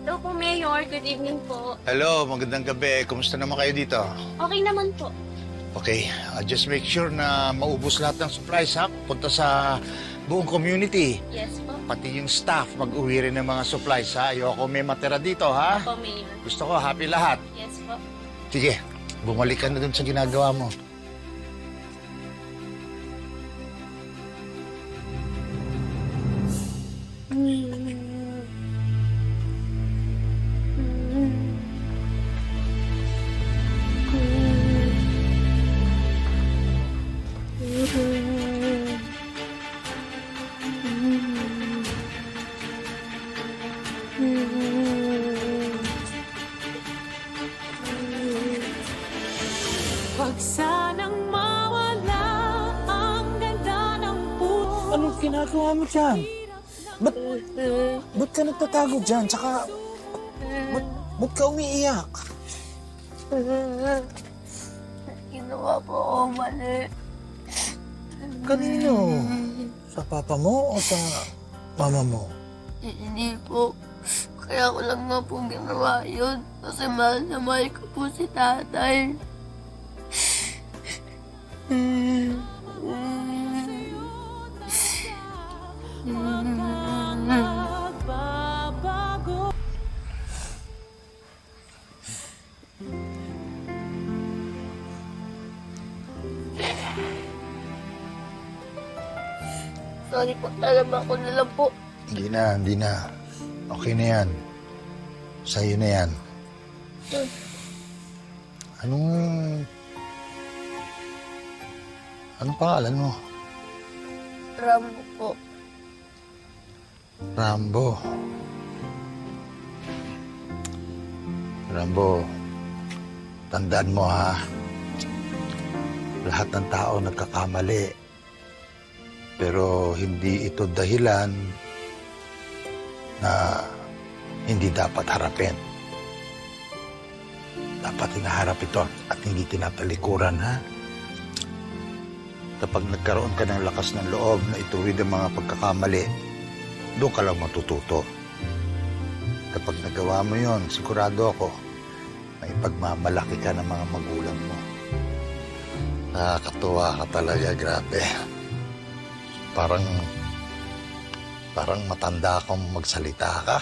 Hello po, Mayor. Good evening po. Hello, magandang gabi. Kumusta naman kayo dito? Okay naman po. Okay, just make sure na maubos lahat ng supplies, ha? Punta sa buong community. Yes po. Pati yung staff, mag-uwi rin ng mga supplies, ha? Ayoko may matira dito, ha? Opo, Mayor. Gusto ko, happy lahat. Yes po. Sige, bumalik ka na dun sa ginagawa mo. Huwag sanang mawala ang ganda ng puso. Anong ginagawa mo dyan? Ba't ka nagtatago dyan? Tsaka, ba't ka umiiyak? Ginawa po ako mali. Kanino? Sa papa mo o sa mama mo? Hindi po. Kaya ko lang nga po ginawa yun. Kasi mahal na mahal ko po si tatay. Magbabago. Sorry po, talaba ko na lang po. Hindi na, hindi na. Okay na yan. Sa'yo na yan. Anong... Anong pangalan mo? Rambo po. Rambo. Rambo, tandaan mo, ha? Lahat ng tao nagkakamali. Pero hindi ito dahilan na hindi dapat harapin. Dapat hinaharap ito at hindi tinatalikuran, ha? Kapag nagkaroon ka ng lakas ng loob na ituwid ang mga pagkakamali, doon ka lang matututo. Kapag nagawa mo yon, sigurado ako na ipagmamalaki ka ng mga magulang mo. Nakakatuwa ka talaga, grabe. Parang matanda akong magsalita ka.